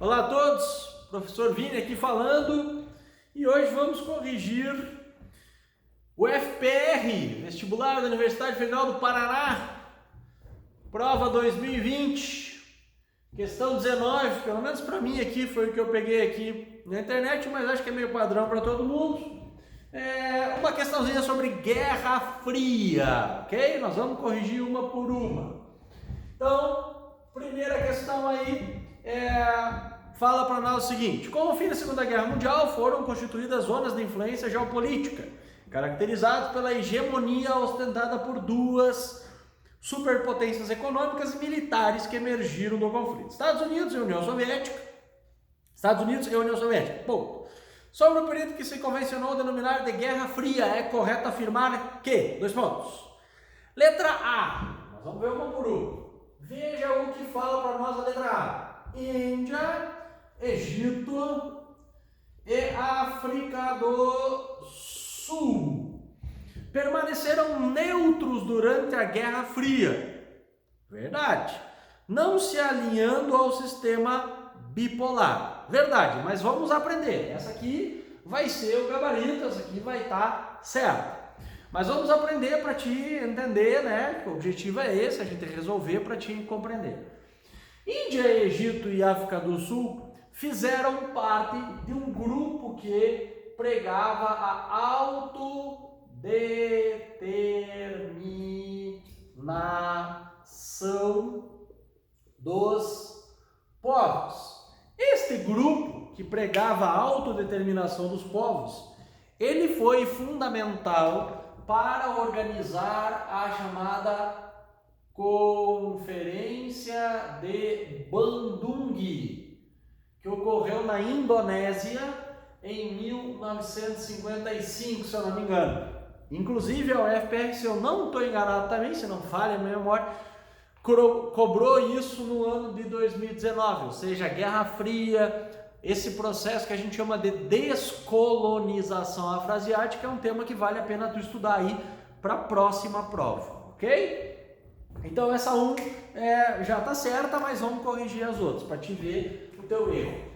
Olá a todos, professor Vini aqui falando e hoje vamos corrigir o FPR, Vestibular da Universidade Federal do Paraná, prova 2020, questão 19, pelo menos para mim aqui foi o que eu peguei aqui na internet, mas acho que é meio padrão para todo mundo. É uma questãozinha sobre Guerra Fria, ok? Nós vamos corrigir uma por uma. Então, primeira questão aí fala para nós o seguinte: com o fim da Segunda Guerra Mundial foram constituídas zonas de influência geopolítica, caracterizadas pela hegemonia ostentada por duas superpotências econômicas e militares que emergiram do conflito: Estados Unidos e União Soviética. Ponto. Sobre o período que se convencionou denominar de Guerra Fria, é correto afirmar que... Dois pontos. Letra A. Nós vamos ver uma por uma. Veja o que fala para nós a letra A. Índia, Egito e África do Sul permaneceram neutros durante a Guerra Fria. Verdade. Não se alinhando ao sistema bipolar. Verdade, mas vamos aprender. Essa aqui vai ser o gabarito, essa aqui vai estar certa. Mas vamos aprender para te entender, né? O objetivo é esse, a gente resolver para te compreender. Índia, Egito e África do Sul fizeram parte de um grupo que pregava a autodeterminação dos povos. Este grupo que pregava a autodeterminação dos povos, ele foi fundamental para organizar a chamada Conferência de Bandung, que ocorreu na Indonésia em 1955, se eu não me engano. Inclusive a UFPR, se eu não estou enganado também, se não falha a minha memória, cobrou isso no ano de 2019, ou seja, a Guerra Fria, esse processo que a gente chama de descolonização afroasiática, é um tema que vale a pena tu estudar aí para a próxima prova, ok? Então essa 1 já está certa, mas vamos corrigir as outras para te ver o teu erro.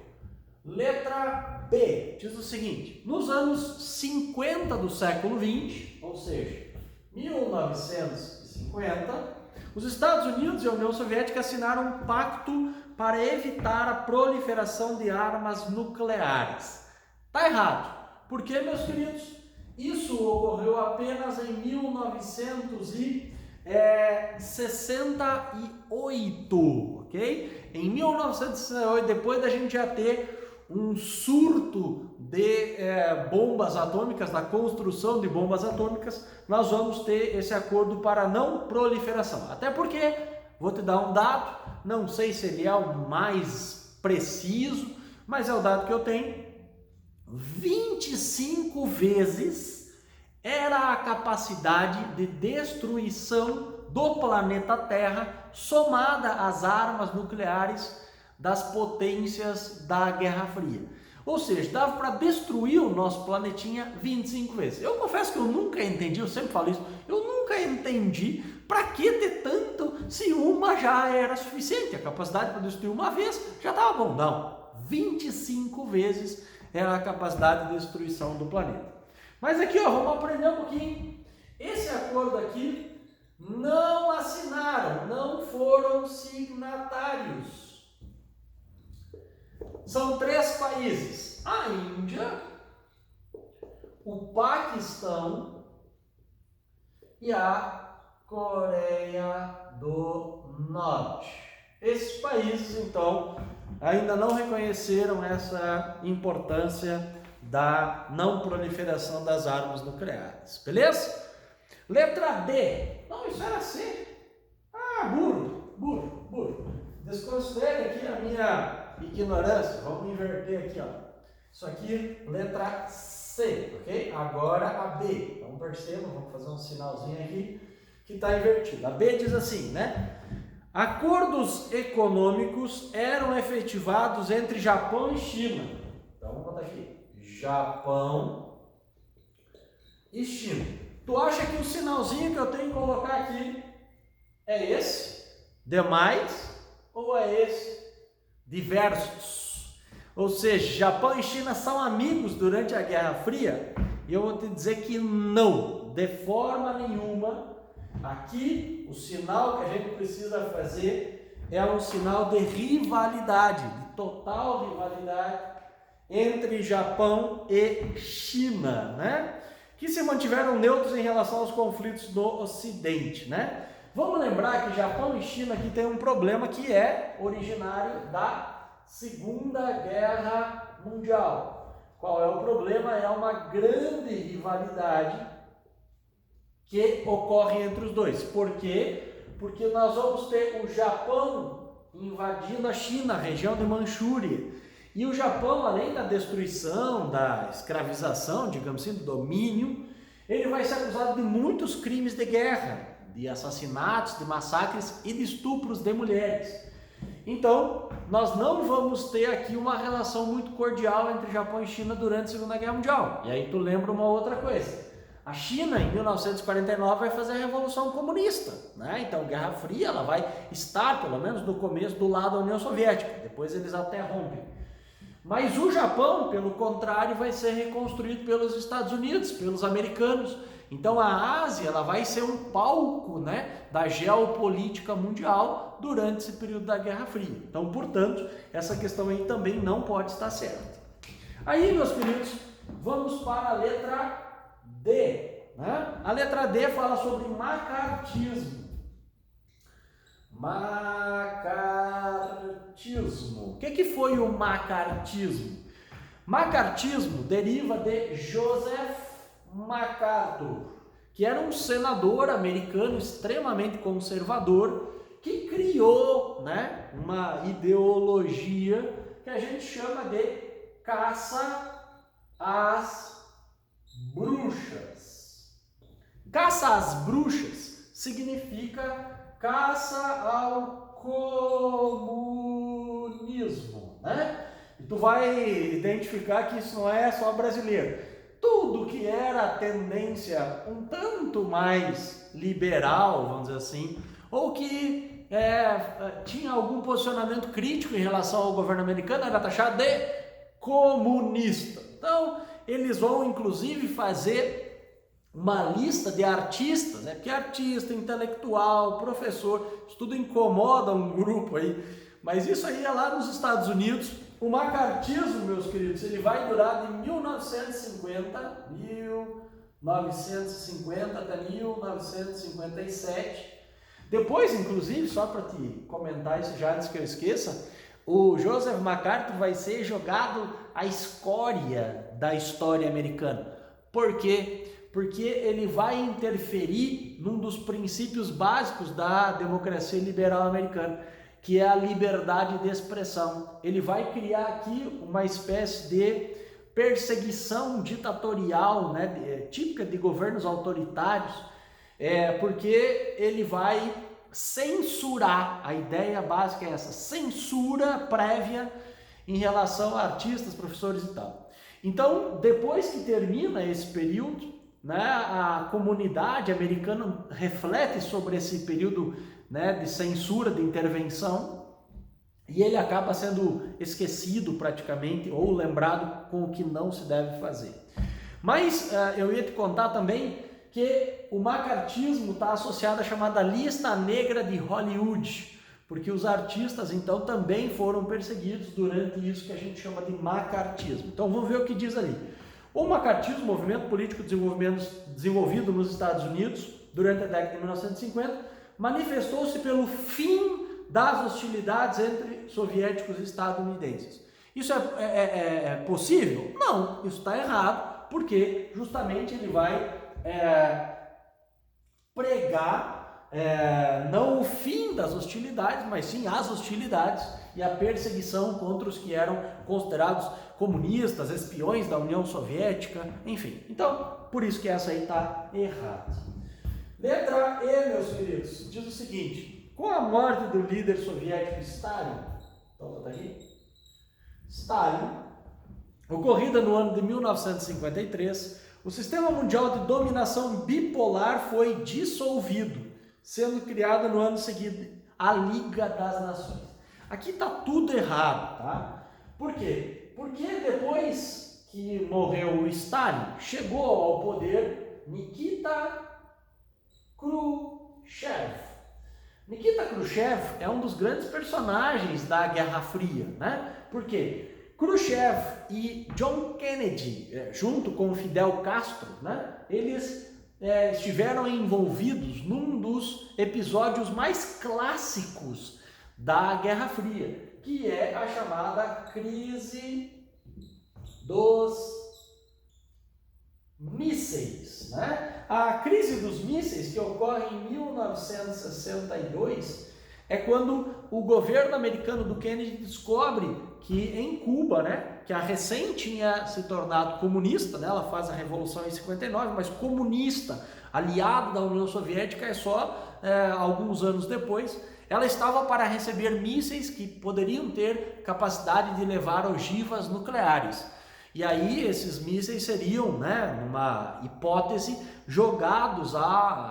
Letra B diz o seguinte: nos anos 50 do século 20, ou seja, 1950, os Estados Unidos e a União Soviética assinaram um pacto para evitar a proliferação de armas nucleares. Tá errado. Por quê, meus queridos? Isso ocorreu apenas em 1968, ok? Em 1968, depois da gente já ter um surto de bombas atômicas, da construção de bombas atômicas, nós vamos ter esse acordo para não proliferação. Até porque, vou te dar um dado, não sei se ele é o mais preciso, mas é o dado que eu tenho: 25 vezes era a capacidade de destruição do planeta Terra somada às armas nucleares das potências da Guerra Fria. Ou seja, dava para destruir o nosso planetinha 25 vezes. Eu confesso que eu nunca entendi, eu sempre falo isso, eu nunca entendi para que ter tanto se uma já era suficiente. A capacidade para destruir uma vez já estava bom. Não, 25 vezes era a capacidade de destruição do planeta. Mas aqui, ó, vamos aprender um pouquinho. Esse acordo aqui não assinaram, não foram signatários. São 3 países: a Índia, o Paquistão e a Coreia do Norte. Esses países, então, ainda não reconheceram essa importância da não proliferação das armas nucleares. Beleza? Letra D. Não, isso era C. Burro. Desconsidere aqui a minha ignorância. Vamos inverter aqui, ó. Isso aqui, letra C, ok? Agora a B. Então percebam, vamos fazer um sinalzinho aqui que está invertido. A B diz assim, né? Acordos econômicos eram efetivados entre Japão e China. Então vamos botar aqui: Japão e China. Tu acha que o sinalzinho que eu tenho que colocar aqui é esse? Demais? Ou é esse? Diversos? Ou seja, Japão e China são amigos durante a Guerra Fria? E eu vou te dizer que não, de forma nenhuma. Aqui, o sinal que a gente precisa fazer é um sinal de rivalidade, de total rivalidade entre Japão e China, né? Que se mantiveram neutros em relação aos conflitos do Ocidente, né? Vamos lembrar que Japão e China aqui tem um problema que é originário da Segunda Guerra Mundial. Qual é o problema? É uma grande rivalidade que ocorre entre os dois. Por quê? Porque nós vamos ter o Japão invadindo a China, a região de Manchúria. E o Japão, além da destruição, da escravização, digamos assim, do domínio, ele vai ser acusado de muitos crimes de guerra, de assassinatos, de massacres e de estupros de mulheres. Então, nós não vamos ter aqui uma relação muito cordial entre Japão e China durante a Segunda Guerra Mundial. E aí tu lembra uma outra coisa. A China, em 1949, vai fazer a Revolução Comunista, né? Então, Guerra Fria, ela vai estar, pelo menos no começo, do lado da União Soviética. Depois eles até rompem. Mas o Japão, pelo contrário, vai ser reconstruído pelos Estados Unidos, pelos americanos. Então, a Ásia, ela vai ser um palco, né, da geopolítica mundial durante esse período da Guerra Fria. Então, portanto, essa questão aí também não pode estar certa. Aí, meus queridos, vamos para a letra D, né? A letra D fala sobre macartismo. Macartismo. O que foi o macartismo? Macartismo deriva de Joseph MacArthur, que era um senador americano extremamente conservador que criou, né, uma ideologia que a gente chama de caça às bruxas. Caça às bruxas significa caça ao comunismo, né? E tu vai identificar que isso não é só brasileiro. Tudo que era tendência um tanto mais liberal, vamos dizer assim, ou que tinha algum posicionamento crítico em relação ao governo americano, era taxado de comunista. Então, eles vão inclusive fazer uma lista de artistas, né? Porque artista, intelectual, professor, isso tudo incomoda um grupo aí, mas isso aí é lá nos Estados Unidos. O macartismo, meus queridos, ele vai durar de 1950 até 1957. Depois, inclusive, só para te comentar isso já antes que eu esqueça, o Joseph MacArthur vai ser jogado à escória da história americana. Por quê? Porque ele vai interferir num dos princípios básicos da democracia liberal americana, que é a liberdade de expressão. Ele vai criar aqui uma espécie de perseguição ditatorial, né, típica de governos autoritários, porque ele vai censurar, a ideia básica é essa, censura prévia em relação a artistas, professores e tal. Então, depois que termina esse período, né, a comunidade americana reflete sobre esse período, né, de censura, de intervenção, e ele acaba sendo esquecido praticamente ou lembrado com o que não se deve fazer. Mas eu ia te contar também que o macartismo está associado à chamada lista negra de Hollywood, porque os artistas então também foram perseguidos durante isso que a gente chama de macartismo. Então vamos ver o que diz ali. O macartismo, movimento político desenvolvido nos Estados Unidos durante a década de 1950, manifestou-se pelo fim das hostilidades entre soviéticos e estadunidenses. Isso é possível? Não, isso está errado, porque justamente ele vai pregar não o fim das hostilidades, mas sim as hostilidades e a perseguição contra os que eram considerados comunistas, espiões da União Soviética, enfim. Então, por isso que essa aí está errada. Letra E, meus queridos, diz o seguinte: com a morte do líder soviético Stalin, então tá aqui, Stalin, ocorrida no ano de 1953, o sistema mundial de dominação bipolar foi dissolvido, sendo criada no ano seguinte a Liga das Nações. Aqui está tudo errado, tá? Por quê? Porque depois que morreu o Stalin, chegou ao poder Nikita Khrushchev. Nikita Khrushchev é um dos grandes personagens da Guerra Fria, né? Por quê? Khrushchev e John Kennedy, junto com Fidel Castro, né? Eles estiveram envolvidos num dos episódios mais clássicos da Guerra Fria, que é a chamada crise dos mísseis, né? A crise dos mísseis, que ocorre em 1962, é quando o governo americano do Kennedy descobre que em Cuba, né, que a recém tinha se tornado comunista, né, ela faz a revolução em 59, mas comunista, aliado da União Soviética, é só alguns anos depois, ela estava para receber mísseis que poderiam ter capacidade de levar ogivas nucleares. E aí esses mísseis seriam, né, numa hipótese,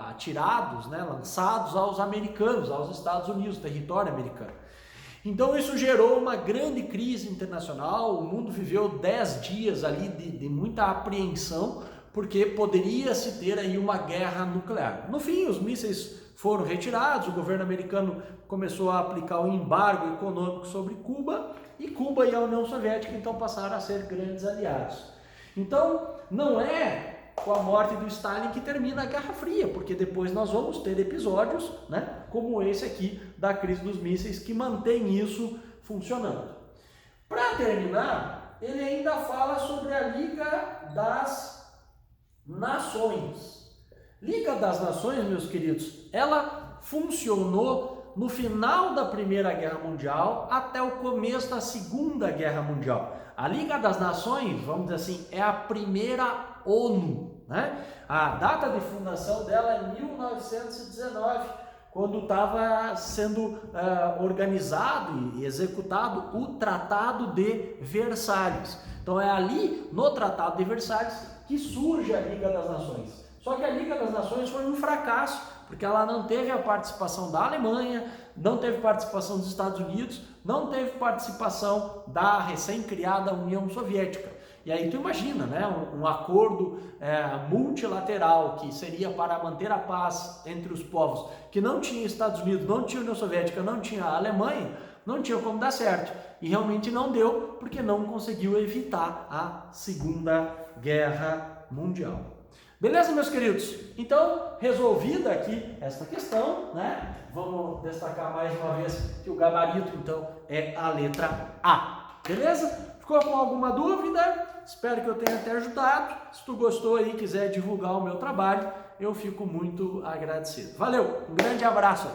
atirados, né, lançados aos americanos, aos Estados Unidos, território americano. Então isso gerou uma grande crise internacional, o mundo viveu 10 dias ali de muita apreensão, porque poderia se ter aí uma guerra nuclear. No fim, os mísseis foram retirados, o governo americano começou a aplicar o embargo econômico sobre Cuba, e Cuba e a União Soviética então passaram a ser grandes aliados. Então não é com a morte do Stalin que termina a Guerra Fria, porque depois nós vamos ter episódios, né, como esse aqui da crise dos mísseis, que mantém isso funcionando. Para terminar, ele ainda fala sobre a Liga das Nações. Liga das Nações, meus queridos, ela funcionou no final da Primeira Guerra Mundial até o começo da Segunda Guerra Mundial. A Liga das Nações, vamos dizer assim, é a primeira ONU, né? A data de fundação dela é 1919, quando estava sendo organizado e executado o Tratado de Versalhes. Então é ali, no Tratado de Versalhes, que surge a Liga das Nações. Só que a Liga das Nações foi um fracasso, porque ela não teve a participação da Alemanha, não teve participação dos Estados Unidos, não teve participação da recém-criada União Soviética. E aí tu imagina, né, um acordo multilateral que seria para manter a paz entre os povos, que não tinha Estados Unidos, não tinha União Soviética, não tinha a Alemanha, não tinha como dar certo. E realmente não deu, porque não conseguiu evitar a Segunda Guerra Mundial. Beleza, meus queridos? Então, resolvida aqui esta questão, né? Vamos destacar mais uma vez que o gabarito, então, é a letra A. Beleza? Ficou com alguma dúvida? Espero que eu tenha te ajudado. Se tu gostou e quiser divulgar o meu trabalho, eu fico muito agradecido. Valeu, um grande abraço!